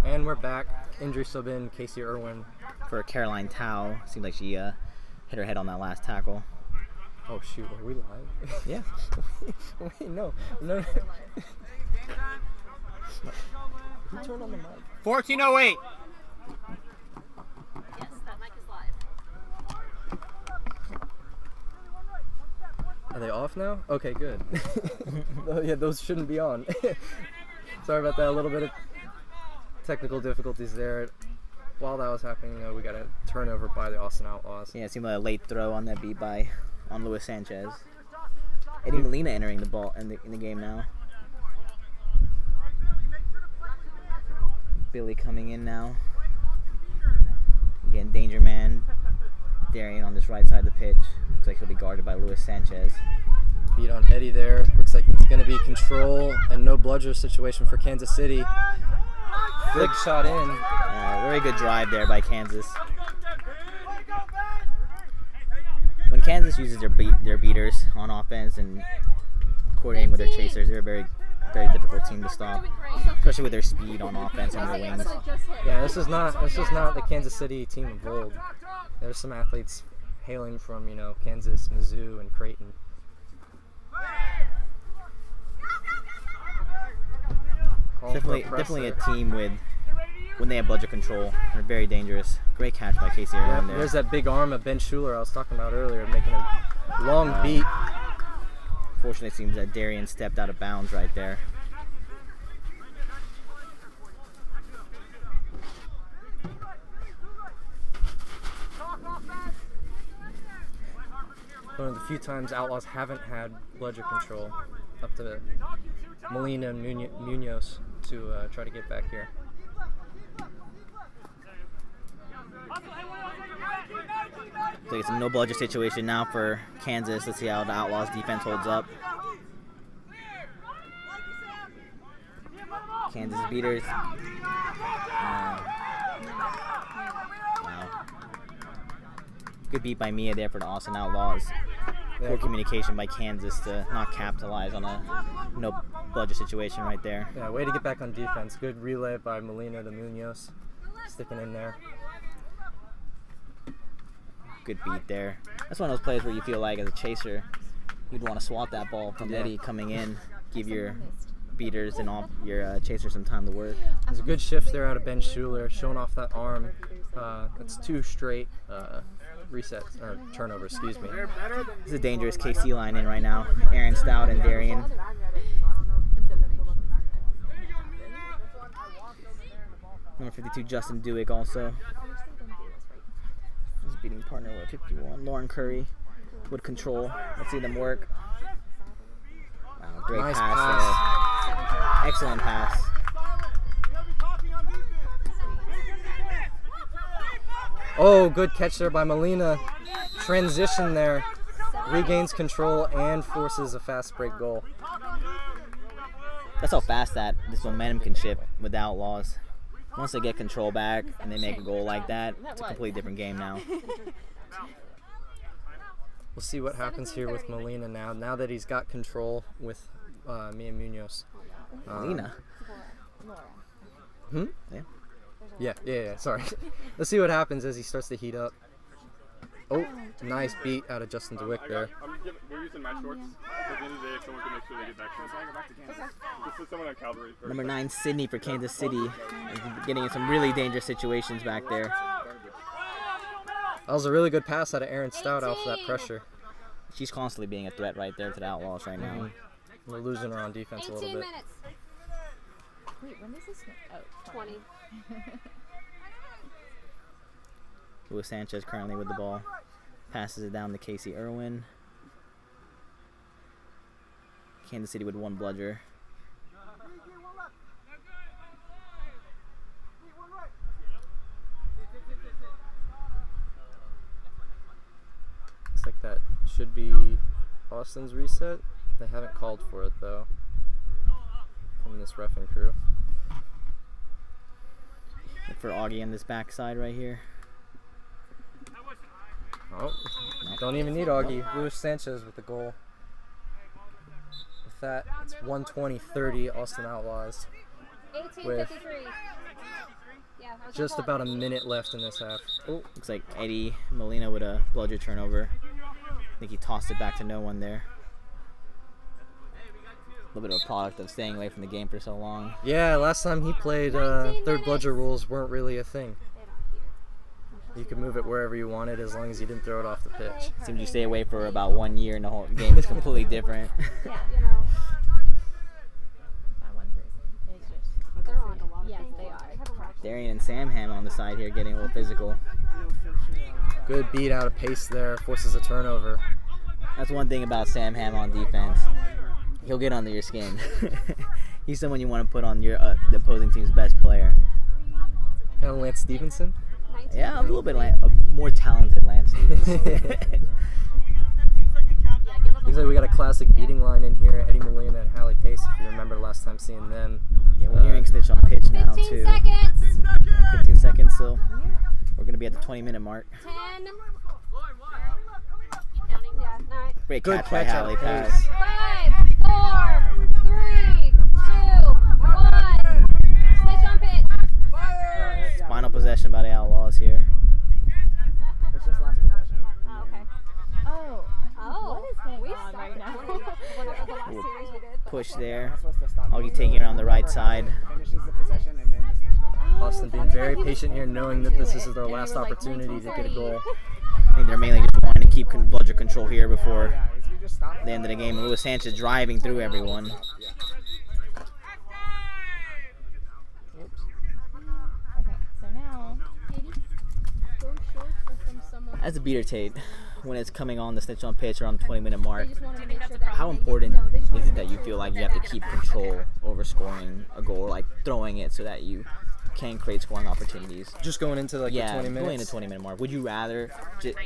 And we're back. Injury sub in Casey Irwin. For Caroline Tao. Seemed like she hit her head on that last tackle. Oh, shoot. Are we live? Yeah. Wait, no. Who turned on the mic? 14:08. Yes, that mic is live. Are they off now? Okay, good. Oh, yeah, those shouldn't be on. Sorry about that. A little bit of technical difficulties there. While that was happening, we got a turnover by the Austin Outlaws. Yeah, it seemed like a late throw on that beat on Luis Sanchez. Eddie Molina entering the ball in the game now. Billy coming in now. Again, danger man. Darian on this right side of the pitch. Looks like he'll be guarded by Luis Sanchez. Beat on Eddie there. Looks like it's going to be control and no bludger situation for Kansas City. Good shot in. Very good drive there by Kansas. When Kansas uses their beaters on offense and coordinating with their chasers, they're a very, very difficult team to stop, especially with their speed on offense and their wings. Yeah, this is not the Kansas City team of old. There's some athletes hailing from Kansas, Mizzou, and Creighton. Definitely a team when they have bludger control, they're very dangerous. Great catch by Casey Irwin there. There's that big arm of Ben Schuler I was talking about earlier, making a long beat. Fortunately, it seems that Darian stepped out of bounds right there. One of the few times Outlaws haven't had bludger control, up to Molina and Munoz to try to get back here. So it's a no bludger situation now for Kansas. Let's see how the Outlaws defense holds up. Kansas beaters. Wow. Good beat by Mia there for the Austin Outlaws. Poor communication by Kansas to not capitalize on a no bludger situation right there. Yeah, way to get back on defense. Good relay by Molina to Munoz. Sticking in there. Good beat there. That's one of those plays where you feel like as a chaser, you'd want to swat that ball from Eddie coming in, give your beaters and all your chasers some time to work. There's a good shift there out of Ben Schuler, showing off that arm. That's two straight resets, or turnovers, excuse me. This is a dangerous KC line in right now. Aaron Stout and Darian. Number 52, Justin Dewick also. His beating partner with 51. Lauren Curry with control. Let's see them work. Wow, great Nice pass. Excellent pass. Oh, good catch there by Molina. Transition there. Regains control and forces a fast break goal. That's how fast that this momentum can shift with the Outlaws. Once they get control back and they make a goal like that, it's a completely different game now. We'll see what happens here with Molina now. Now that he's got control with Mia Munoz. Molina? Yeah, sorry. Let's see what happens as he starts to heat up. Oh, nice beat out of Justin DeWick there. We're using my shorts. At the end of the day, if someone can make sure they get back to us. Just put someone on Calvary first. Number 9, Sydney for Kansas City. Getting in some really dangerous situations back there. That was a really good pass out of Aaron Stout off that pressure. She's constantly being a threat right there to the Outlaws right now. We're losing her on defense a little bit. Wait, when does this? Oh, 20. Luis Sanchez currently with the ball. Passes it down to Casey Irwin. Kansas City with one bludger. Looks like that should be Austin's reset. They haven't called for it though from this ref and crew. Look for Augie on this backside right here. Oh, don't even need Augie. Luis Sanchez with the goal. With that, it's 120-30 Austin Outlaws. 18:53. just about a minute left in this half. Oh, looks like Eddie Molina with a bludger turnover. I think he tossed it back to no one there. A little bit of a product of staying away from the game for so long. Yeah, last time he played, third bludger rules weren't really a thing. You could move it wherever you wanted as long as you didn't throw it off the pitch. Seems you stay away for about 1 year and the whole game is completely different. Yeah, you know. That one person is just. They're on a lot of. Yes, they are. Darian and Samham on the side here getting a little physical. Good beat out of pace there, forces a turnover. That's one thing about Samham on defense. He'll get under your skin. He's someone you want to put on your the opposing team's best player. Kind of Lance Stevenson. Yeah, a little bit more talented Lance Stevenson. Looks like we got a classic beating line in here. Eddie Molina and Hallie Pace, if you remember last time seeing them. Yeah, we're nearing Snitch on pitch now, 15 too. seconds. 15 seconds still. We're going to be at the 20-minute mark. 10. Keep counting. Yeah, 9. Great Good catch by catch Hallie out of Pace. 5, 4, 3, 2, 1. Snitch on pitch. Final possession by the Outlaws here. It's just last possession. Oh, okay. Oh. Oh, What is going we on right now? One of the last Little series we did. Push there. Not supposed to stop. Augie taking it on the right side. Finishes the possession and then the snitch goes out. Austin being very patient here, knowing that this is their last opportunity to get a goal. I think they're mainly just wanting to keep bludger control here before Yeah, if you just stop the end of the game. Luis Sanchez driving through everyone. Okay, so now. Go short or from someone. As a beater, Tate, when it's coming on the snitch on pitch around the 20-minute mark, Just wanted to make sure that how important is it that you feel like you have to keep control over scoring a goal, or like throwing it so that you can create scoring opportunities? Just going into like the 20 minutes. going to 20-minute mark. Would you rather?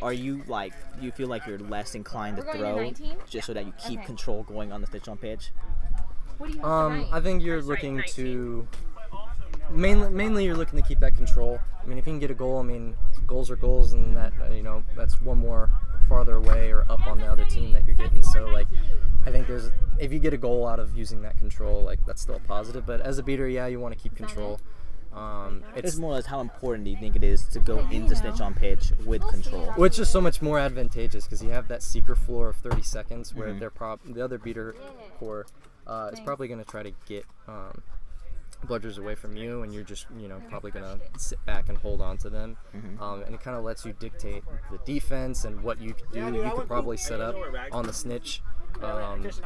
Are you like? Do you feel like you're less inclined to We're going to throw 19? just so that you keep Okay. control going on the snitch on pitch? What do you have tonight? I think you're looking to mainly you're looking to keep that control. I mean, if you can get a goal, I mean, goals are goals, and that that's one more farther away or up on the other team that you're getting. So like, I think if you get a goal out of using that control, like that's still a positive. But as a beater, yeah, you want to keep control. It's more or less how important do you think it is to go into snitch on pitch with control? Which is so much more advantageous because you have that seeker floor of 30 seconds where the other beater core is probably going to try to get bludgers away from you, and you're just probably going to sit back and hold on to them. And it kind of lets you dictate the defense and what you can do. You could probably set up on the snitch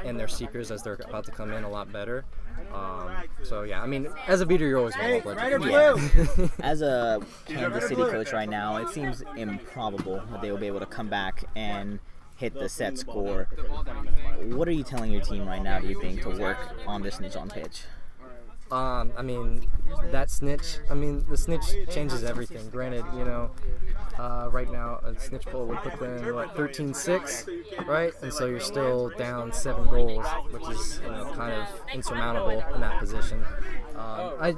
and their seekers as they're about to come in a lot better. So yeah, I mean, as a beater, you're always going to bludger. As a Kansas City coach right now, it seems improbable that they will be able to come back and hit the set score. What are you telling your team right now, do you think, to work on this snitch on pitch? I mean, that snitch, the snitch changes everything. Granted, right now, a snitch pull would put them, 13-6, right? And so you're still down 7 goals, which is, kind of insurmountable in that position.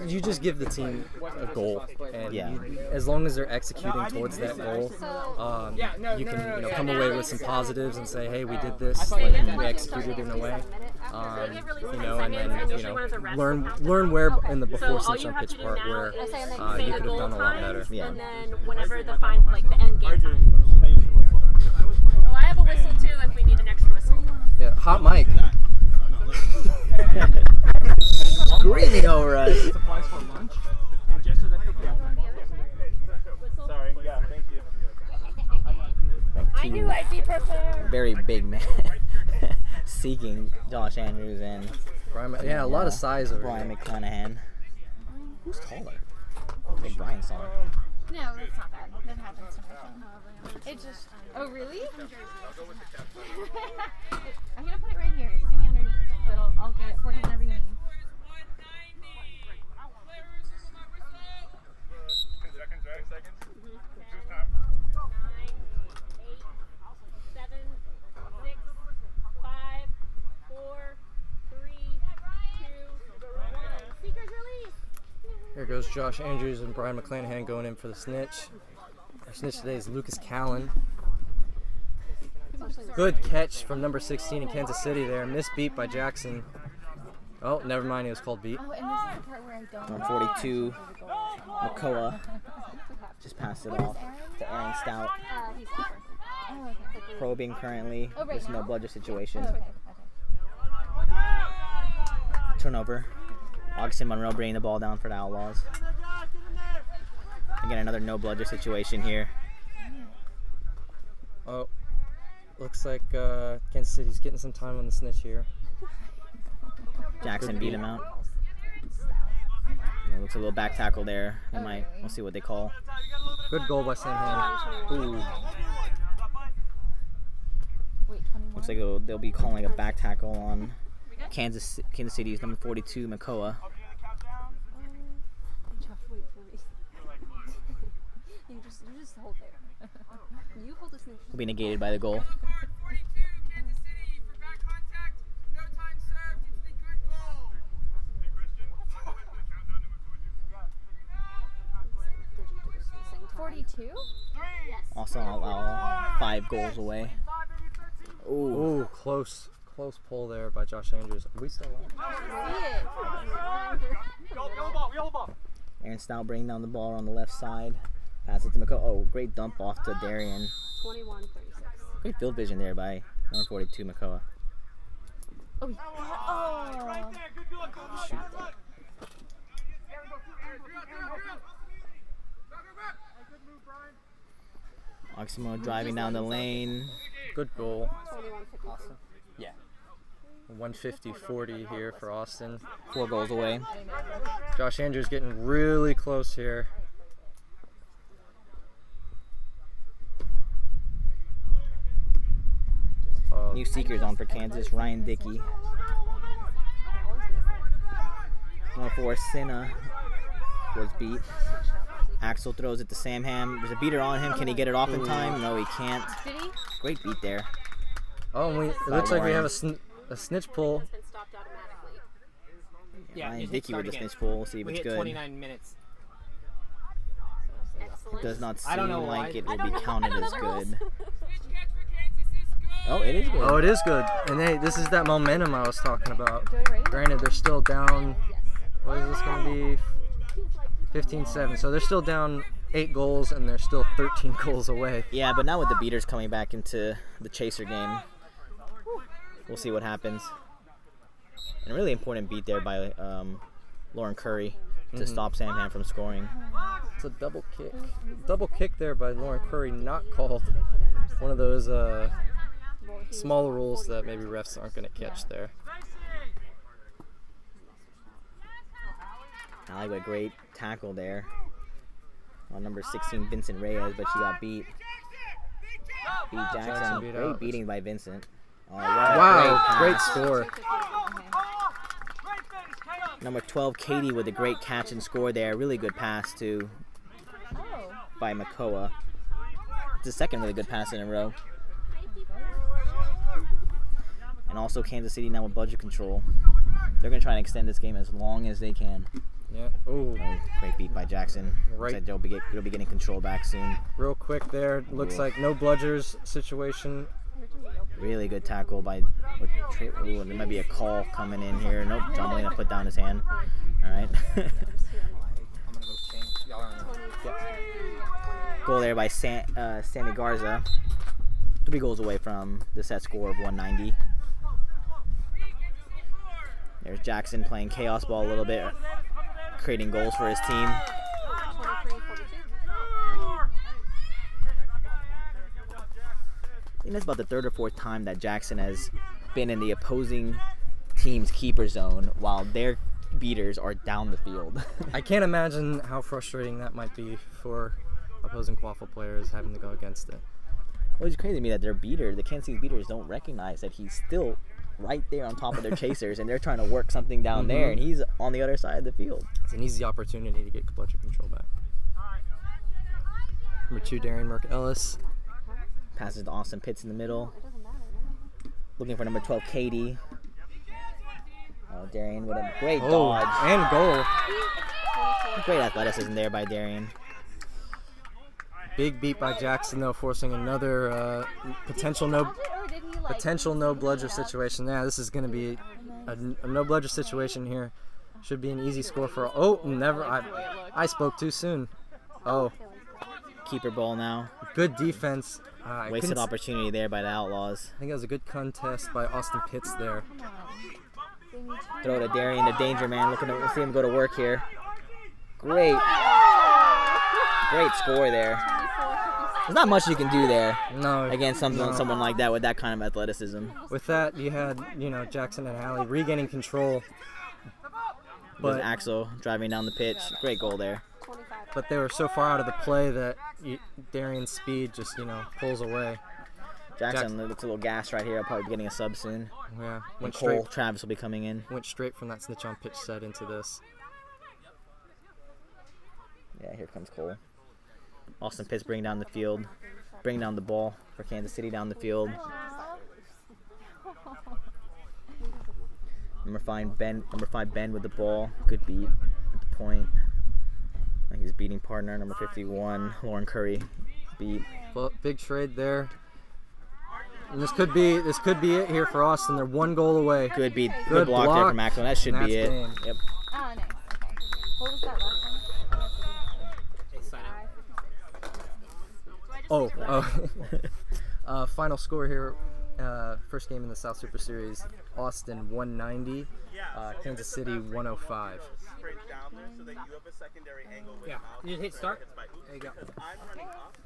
You just give the team a goal, and as long as they're executing towards that goal, you can, come away with some positives and say, hey, we did this, we executed in a way, and then, learn where in the before snitch on pitch part where you could have done a lot better. Yeah. And then whenever the end game time. Oh, I have a whistle too if we need an extra whistle. Yeah, hot mic. Screaming over us. Supplies for lunch. And just as I pick it up. Sorry, yeah, thank you. I knew I'd be prepared. Very big man seeking Josh Andrews and A lot of size over Brian here. McClanahan. Who's taller? I think Brian's taller. No, it's not bad. That happens sometimes. It just. Oh, really? I'm gonna put it right here. It's gonna be underneath, but I'll get it for you whenever you need. 10 seconds, right? Seconds? Who's 9, time? 8, 7, 6, 5, 4, 3, 2, 1. Seekers release. Here goes Josh Andrews and Brian McClanahan going in for the snitch. Our snitch today is Lucas Callan. Good catch from number 16 in Kansas City there. Missed beat by Jackson. Oh, never mind. He was called beat. Oh, and this is the part where I don't. Number 42, McCullough just passed it off to Aaron Stout. He's keeper. Oh, okay. Probing currently. There's no bludger situation. Oh, okay. Turnover. Augustin Monroe bringing the ball down for the Outlaws. Again, another no bludger situation here. Oh, looks like Kansas City's getting some time on the snitch here. Jackson beat him out. Looks a little back tackle there. We'll see what they call. Good goal by Sam Ham. Ooh. Wait, 21. Looks like they'll be calling a back tackle on Kansas City's number 42, McCullough. Wait for me. you just hold there. You hold the snitch. Will be negated by the goal. Back contact, no time served, it's the good goal. 42? Also allow 5 goals away. Ooh, close pull there by Josh Andrews. Are we still on? Yellow ball. Aaron Stout bringing down the ball on the left side. Pass it to McCullough. Oh, great dump off to Darian. 21-36. Great field vision there by number 42, McCullough. Oh. Shoot. Oximo driving down the lane. Good goal. 21-53. Awesome. Yeah. 150-40 here for Austin. 4 goals away. Josh Andrews getting really close here. New seekers on for Kansas. Ryan Dickey. Number 4, Senna was beat. Axel throws it to Sam Ham. There's a beater on him. Can he get it off in time? No, he can't. Did he? Great beat there. Oh, and it looks like we have a snitch pull. It's been stopped automatically. Yeah, Ryan it hit Dickey start with the again. snitch pull. We'll see if We it's hit good. 29 minutes. Excellent. It does not I don't seem know why. like it I will don't be know. counted I don't as know the rules. good. Switch catch for Kansas is good. Oh, it is good. Oh, it is good. And this is that momentum I was talking about. Joey Ray? Granted, they're still down. What is this going to be? 15-7. So they're still down 8 goals, and they're still 13 goals away. Yeah, but now with the beaters coming back into the chaser game, we'll see what happens. And a really important beat there by Lauren Curry to stop Sam Ham from scoring. It's a double kick. Double kick there by Lauren Curry, not called. One of those small rules that maybe refs aren't going to catch there. I like a great tackle there on number 16, Vincent Reyes, but she got beat. Beat Jackson. beat Great out. beating by Vincent. Oh, Wow, great pass. score. Number 12, Katie, with a great catch and score there. Really good pass too Oh. by McCullough. It's the second really good pass in a row. And also Kansas City now with budget control. They're going to try and extend this game as long as they can. Yeah. Ooh, Oh, great beat by Jackson. Right. Looks like they'll be getting control back soon. real quick there. Looks like no bludgers situation. Really good tackle by. Ooh, there might be a call coming in here. Nope, John Molina put down his hand. All right. Goal there by Sammy Garza. 3 goals away from the set score of 190. There's Jackson playing chaos ball a little bit, creating goals for his team. 23-42. I think that's about the 3rd or 4th time that Jackson has been in the opposing team's keeper zone while their beaters are down the field. I can't imagine how frustrating that might be for opposing Quaffle players having to go against it. Well, it's crazy to me that the Kansas City beaters don't recognize that he's still right there on top of their chasers, and they're trying to work something down there, and he's on the other side of the field. It's an easy opportunity to get bludger control back. Number 2, Darian Merck Ellis. Passes to Austin Pitts in the middle. Looking for number 12, Katie. Oh, Darian with a great dodge. And goal. Great athleticism there by Darian. Big beat by Jackson though, forcing another potential no bludger situation. Yeah, this is going to be a no bludger situation here. Should be an easy score for. Oh, never. I spoke too soon. Oh, Keeper ball now. good defense. I Wasted couldn't s- opportunity there by the Outlaws. I think that was a good contest by Austin Pitts there. Come on. They need to- Throw to Darian, the danger man. Looking to see him go to work here. Great score there. There's not much you can do there No, against someone like that with that kind of athleticism. with that you had Jackson and Alley regaining control, But but Axel driving down the pitch. Great goal there. 25. but they were so far out of the play that Darian's speed just pulls away. Jackson looks a little gassed right here. I'll probably be getting a sub soon. Yeah, And went Cole straight Travis will be coming in. from that snitch on pitch set into this. Yeah, here comes Cole. Austin Pitts bringing down the field, bringing down the ball for Kansas City down the field. Number five Ben with the ball. Good beat at the point. I think his beating partner, number 51, Lauren Curry, beat. But big trade there. And this could be it here for Austin. They're one goal away. Good beat. Good Good block there block. from Maxwell. That should And be that's it. game. Yep. Oh, nice. Okay. What was that last one? Oh. Final score here. First game in the South Super Series. Austin 190. Kansas City 105. Straight down there so that you have a secondary angle with Yeah. the mouse. You just hit start. It's by who? There you go. Because I'm running up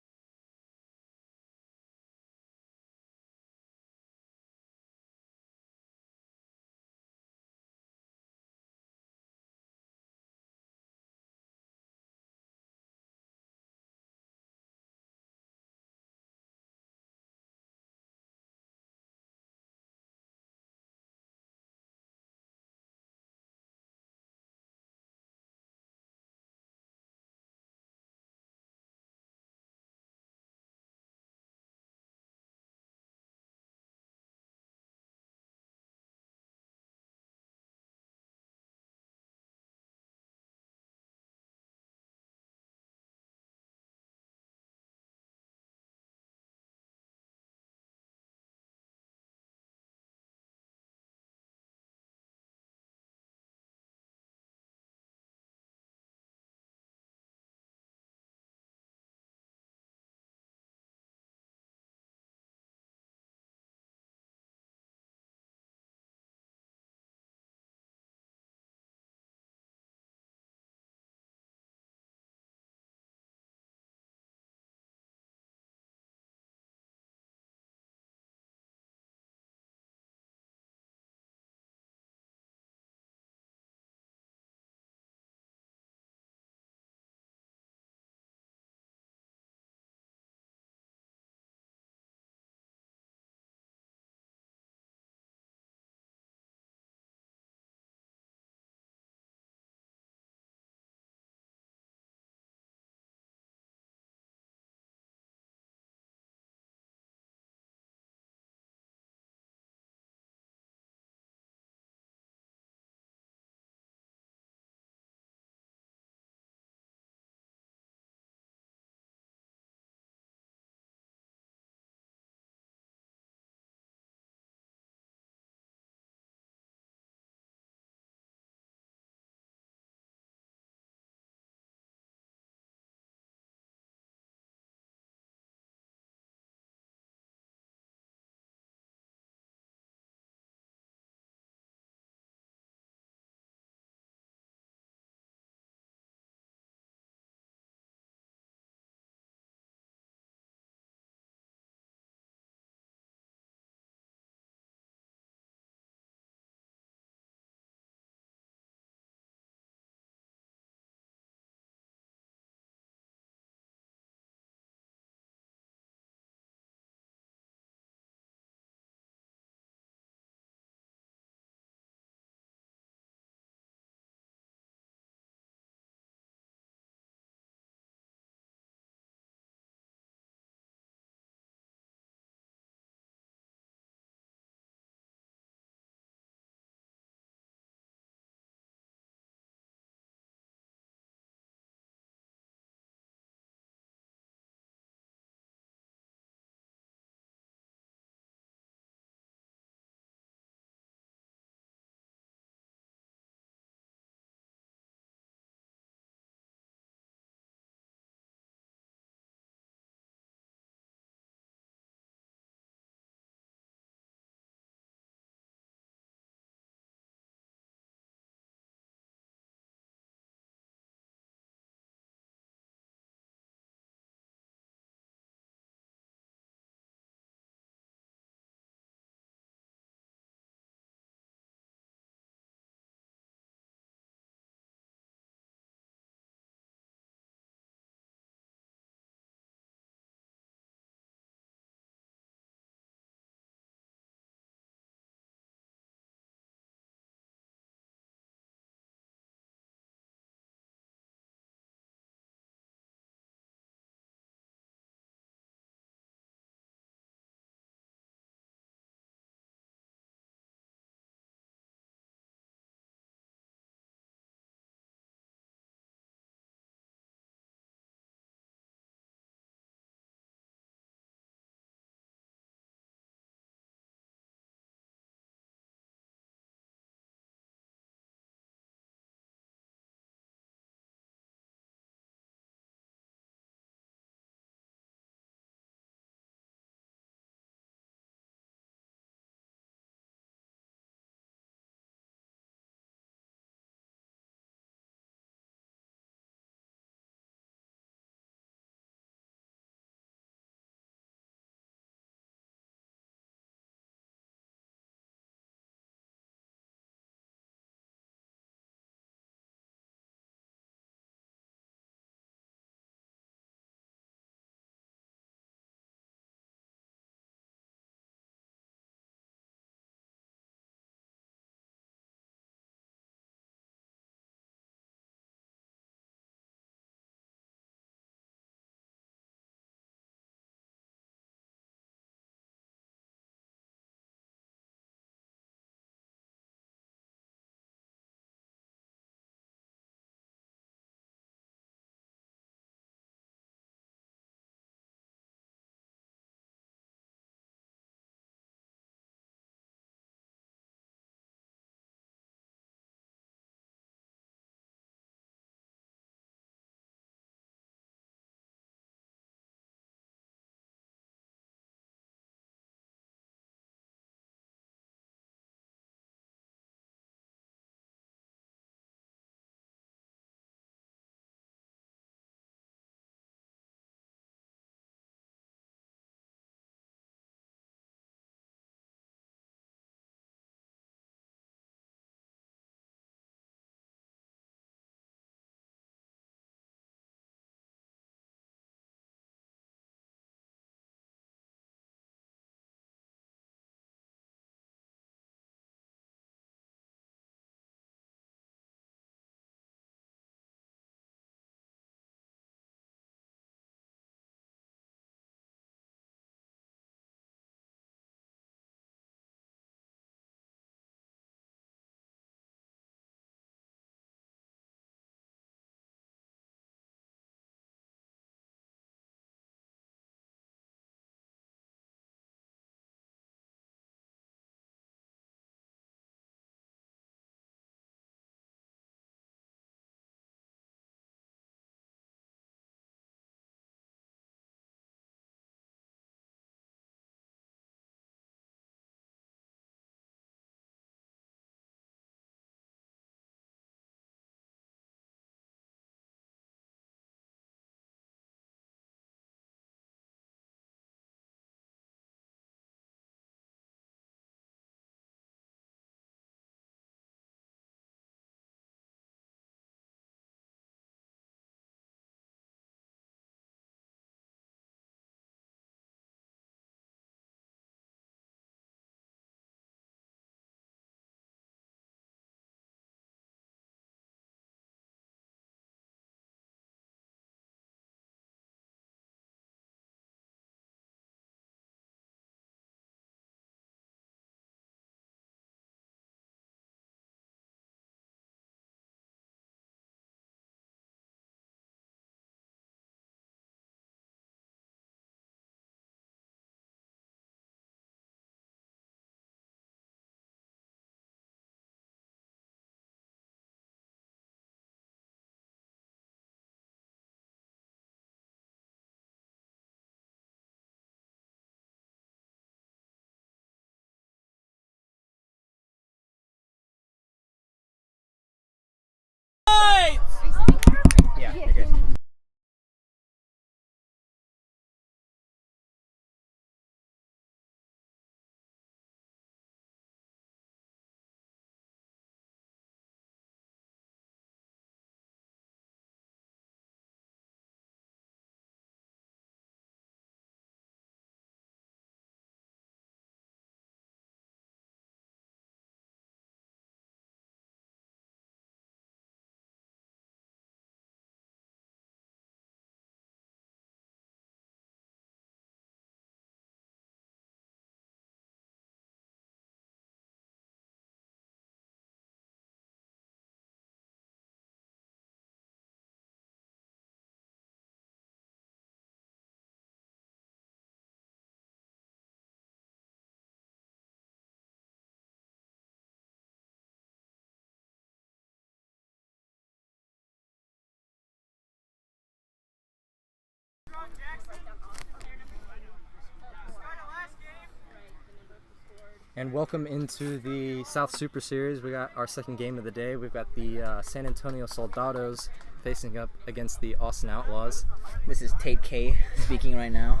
And welcome into the South Super Series. We got our second game of the day. We've got the San Antonio Soldados facing up against the Austin Outlaws. This is Tate K speaking right now.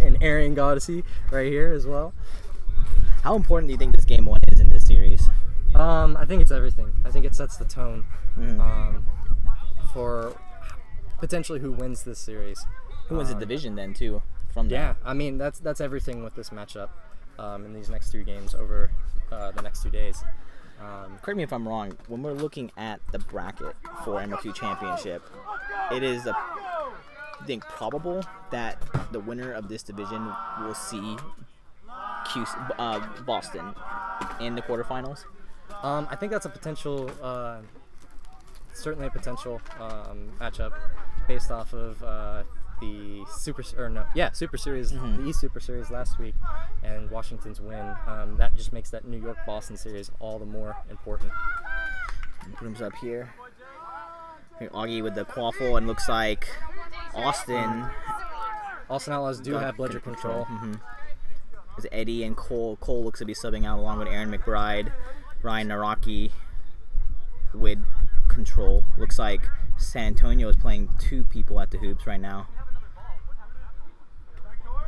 And Arian Goddessy right here as well. How important do you think this game 1 is in this series? I think it's everything. I think it sets the tone for potentially who wins this series. Who wins the division then too? From that? Yeah, I mean that's everything with this matchup in these next 3 games over the next 2 days. Correct me if I'm wrong. When we're looking at the bracket for MLQ Championship, it is I think probable that the winner of this division will see Boston in the quarterfinals. I think that's a potential, certainly a potential matchup based off of the Super Series, the East Super Series last week, and Washington's win. That just makes that New York-Boston series all the more important. Put him up here. Augie with the quaffle, and looks like Austin Outlaws do have bludger control. Is Eddie and Cole. Cole looks to be subbing out along with Aaron McBride. Ryan Naraki with control. Looks like San Antonio is playing 2 people at the hoops right now.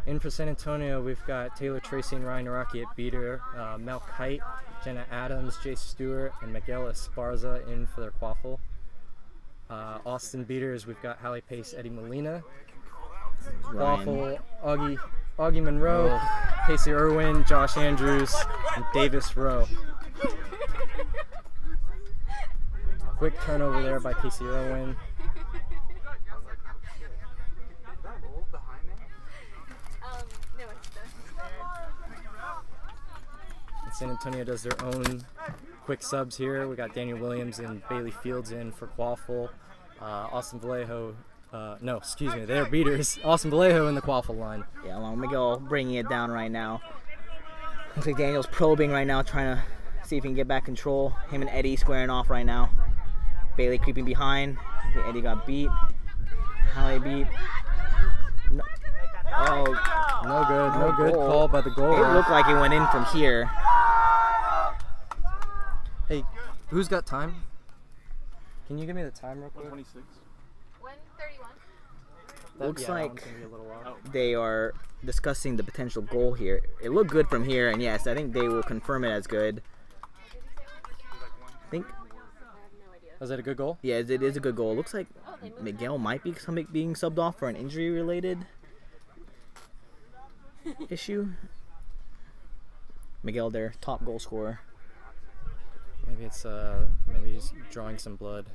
In for San Antonio, we've got Taylor Tracy and Ryan Naraki at beater, Mel Kite, Jenna Adams, Jay Stewart, and Miguel Esparza in for their quaffle. Austin beaters, we've got Hallie Pace, Eddie Molina. Quaffle, Augie Monroe, Casey Irwin, Josh Andrews, and Davis Rowe. Quick turnover there by Casey Irwin. And San Antonio does their own quick subs here. We got Daniel Williams and Bailey Fields in for quaffle. Austin Vallejo. They're beaters. Austin Vallejo in the quaffle line. Yeah, along with Miguel bringing it down right now. Looks like Daniel's probing right now, trying to see if he can get back control. Him and Eddie squaring off right now. Bailey creeping behind. Eddie got beat. Hallie beat. No. Oh, no good call by the goal. It looked like it went in from here. Hey, who's got time? Can you give me the time real quick? 126. 1:31. Looks like they are discussing the potential goal here. It looked good from here, and yes, I think they will confirm it as good. I think. Was that a good goal? Yeah, it is a good goal. Looks like Miguel might be being subbed off for an injury-related issue. Miguel, their top goal scorer. Maybe it's maybe he's drawing some blood.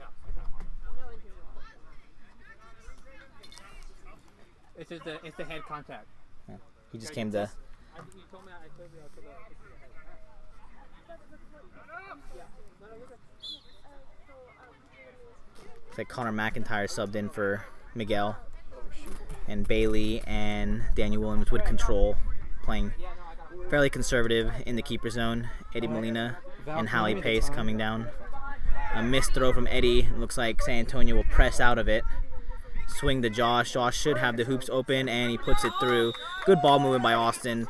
It's the head contact. Yeah. He just came to. It's like Connor McIntyre subbed in for Miguel, and Bailey and Daniel Williams with control, playing fairly conservative in the keeper zone. Eddie Molina and Hallie Pace coming down. A missed throw from Eddie. Looks like San Antonio will press out of it. Swing to Josh. Josh should have the hoops open, and he puts it through. Good ball movement by Austin.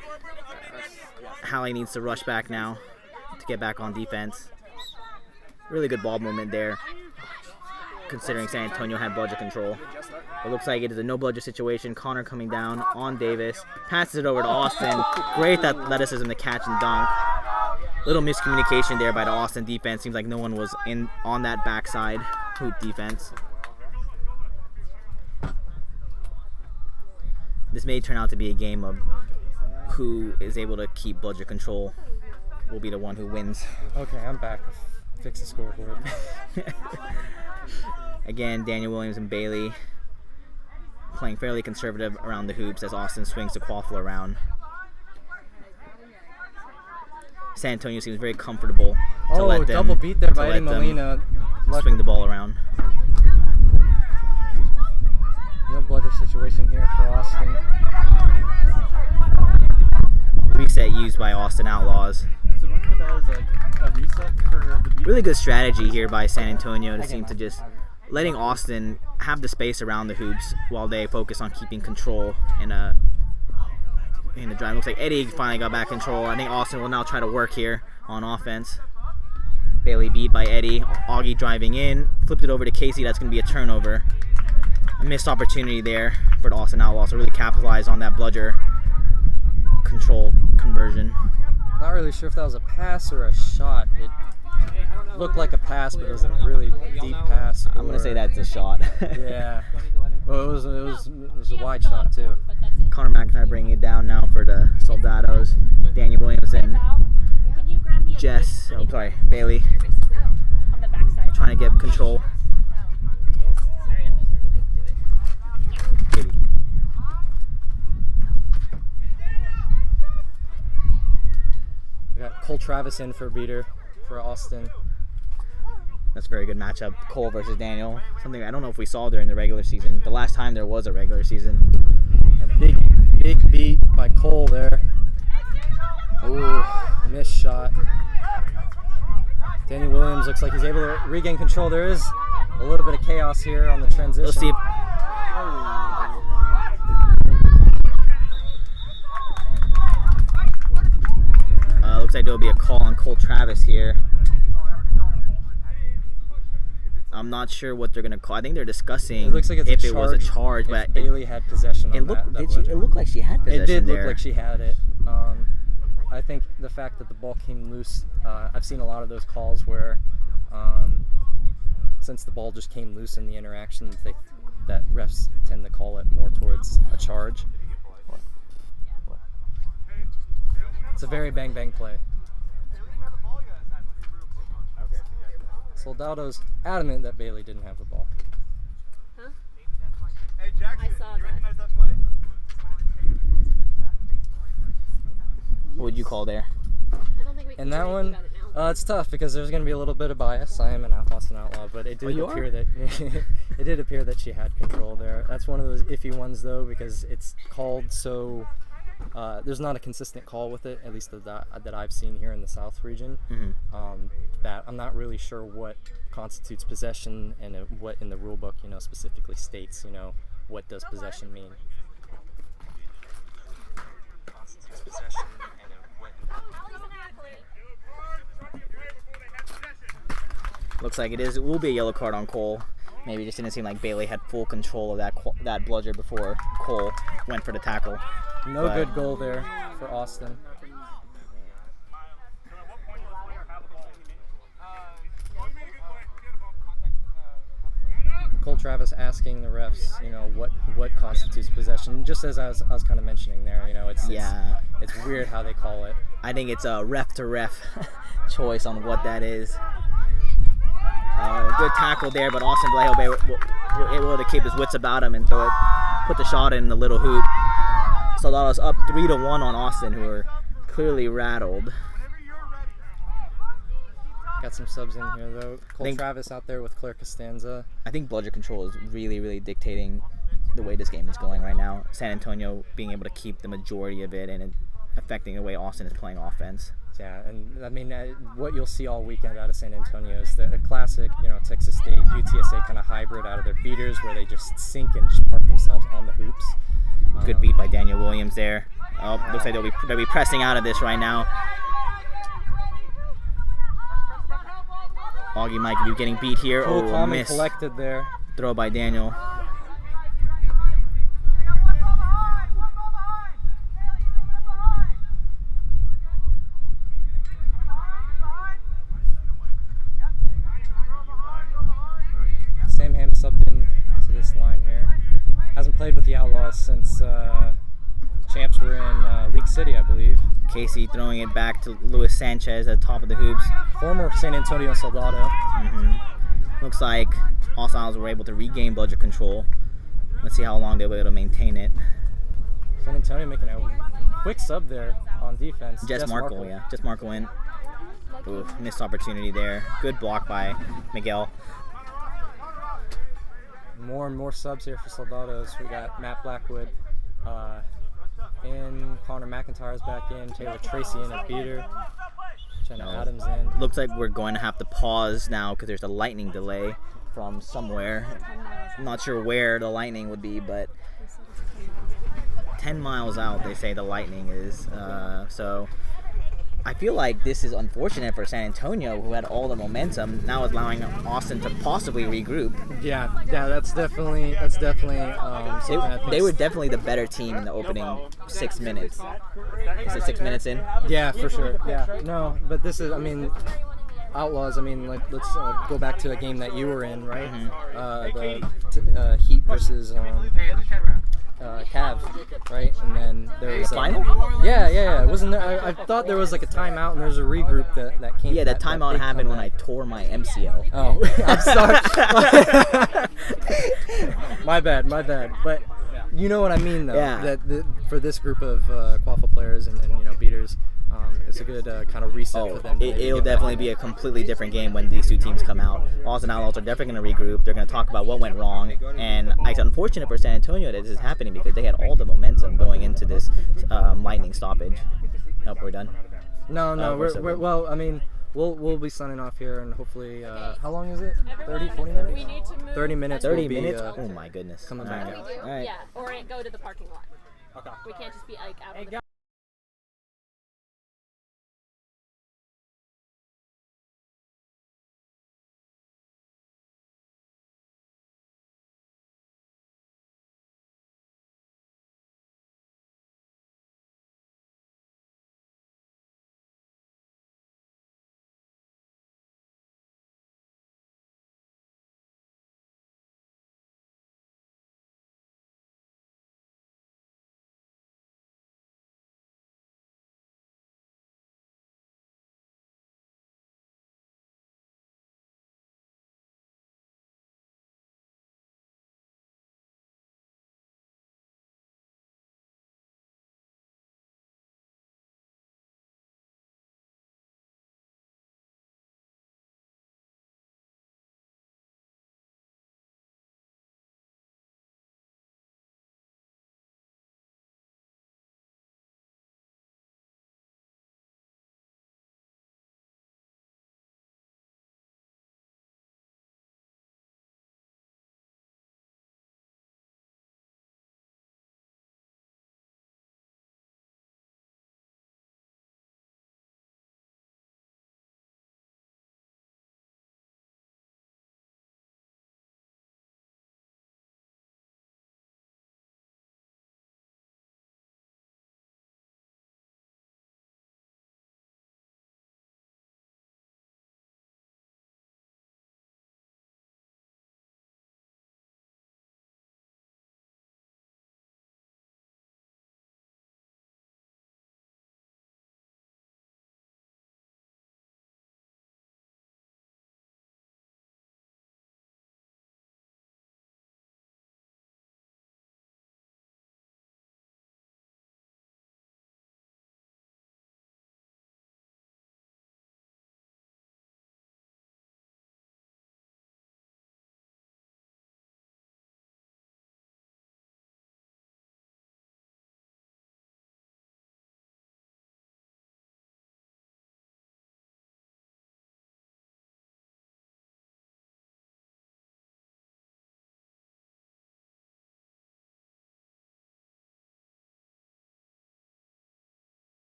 Hallie needs to rush back now to get back on defense. Really good ball movement there, considering San Antonio had bludger control. It looks like it is a no bludger situation. Connor coming down on Davis. Passes it over to Austin. Great athleticism to catch and dunk. Little miscommunication there by the Austin defense. Seems like no one was in on that backside hoop defense. This may turn out to be a game of who is able to keep bludger control will be the one who wins. Okay, I'm back. Fix the scoreboard. Again, Daniel Williams and Bailey playing fairly conservative around the hoops as Austin swings the quaffle around. San Antonio seems very comfortable to let them double beat there by Eddie Molina. Swing the ball around. No bludger situation here for Austin. Reset used by Austin Outlaws. So that was like a reset for the Really good strategy here by San Antonio to seem to just letting Austin have the space around the hoops while they focus on keeping control in a in the drive. Looks like Eddie finally got back control. I think Austin will now try to work here on offense. Bailey beat by Eddie. Augie driving in. Flipped it over to Casey. That's going to be a turnover. A missed opportunity there for the Austin Outlaws to really capitalize on that bludger control conversion. Not really sure if that was a pass or a shot. It looked like a pass, but it was a really deep pass. I'm going to say that's a shot. Yeah. Well, it was a wide shot too. Connor McIntyre bringing it down now for the Soldados. Daniel Williams and Can you grab me a Jess, oh sorry, Bailey on the backside? trying to get control. Sorry, I'm just gonna do it. Katie. We got Cole Travis in for a beater for Austin. That's a very good matchup. Cole versus Daniel. Something I don't know if we saw during the regular season. The last time there was a regular season. A big beat by Cole there. Ooh, missed shot. Daniel Williams looks like he's able to regain control. There is a little bit of chaos here on the transition. Let's see. Looks like there'll be a call on Cole Travis here. I'm not sure what they're gonna call. I think they're discussing It looks like it's if a it was a charge, if but Bailey had possession it on looked. that It looked like she had possession. It did there. look like she had it. I think the fact that the ball came loose, I've seen a lot of those calls where, since the ball just came loose in the interaction, that refs tend to call it more towards a charge. It's a very bang play. Soldado's adamant that Bailey didn't have the ball. Huh? Hey, Jack, I saw that. recognize that play? What would you call there? I don't think we can And do that anything one, about it now. it's tough because there's going to be a little bit of bias. I am an Austin Outlaw, but it did you appear are? that it did appear that she had control there. That's one of those iffy ones though, because it's called so. There's not a consistent call with it, at least that I've seen here in the South region. Mm-hmm. That I'm not really sure what constitutes possession and what in the rule book, specifically states, what does possession mean. Constitutes possession and what. Looks like it will be a yellow card on Cole. Maybe it just didn't seem like Bailey had full control of that bludger before Cole went for the tackle. No good goal there for Austin. Cole Travis asking the refs, what constitutes possession. Just as I was kind of mentioning there, it's weird how they call it. I think it's a ref to ref choice on what that is. Good tackle there, but Austin Vallejo able to keep his wits about him and put the shot in the little hoop. Soldados up 3-1 on Austin, who are clearly rattled. Got some subs in here though. Cole Travis out there with Claire Costanza. I think bludger control is really, really dictating the way this game is going right now. San Antonio being able to keep the majority of it and affecting the way Austin is playing offense. Yeah, and I mean, what you'll see all weekend out of San Antonio is a classic, Texas State, UTSA kind of hybrid out of their beaters where they just sink and just park themselves on the hoops. Good beat by Daniel Williams there. Oh, looks like they'll be pressing out of this right now. Augie might be getting beat here. Cool, calm and miss. collected there. Throw by Daniel. Sam Ham subbed in to this line here. Hasn't played with the Outlaws since champs were in League City, I believe. Casey throwing it back to Luis Sanchez at the top of the hoops. Former San Antonio Soldado. Mm-hmm. Looks like Austin Outlaws were able to regain bludger control. Let's see how long they'll be able to maintain it. San Antonio making a quick sub there on defense. Jess Markle in. Ooh, missed opportunity there. Good block by Miguel. More and more subs here for Soldados. We got Matt Blackwood in, Connor McIntyre's back in, Taylor Tracy in at beater, Jenna Adams in. Looks like we're going to have to pause now because there's a lightning delay from somewhere. I'm not sure where the lightning would be, but 10 miles out, they say the Lightning is. So I feel like this is unfortunate for San Antonio, who had all the momentum, now allowing Austin to possibly regroup. Yeah, that's definitely something I think. They were definitely the better team in the opening 6 minutes. Is it 6 minutes in? Yeah, for sure. Yeah, no, but this is, I mean, Outlaws. I mean, like, let's go back to a game that you were in, right? The Heat versus Cavs, right? And then there was Final? Yeah. Wasn't there? I thought there was like a timeout and there was a regroup that came. Yeah, that timeout happened when I tore my MCL. Oh, I'm sorry. My bad. But you know what I mean, though. Yeah. For this group of Quaffle players and beaters, it's a good kind of reset for them. It'll definitely be a completely different game when these two teams come out. Austin Outlaws are definitely going to regroup. They're going to talk about what went wrong. And it's unfortunate for San Antonio that this is happening because they had all the momentum going into this Lightning stoppage. Nope, we're done. No, well, I mean, we'll be signing off here and hopefully, how long is it? 30, 40 minutes? We need to move. 30 minutes. 30 will minutes? Be, oh my goodness. Coming All back right. out. We do, All right. yeah, or go to the parking lot. Okay. We can't just be like out of the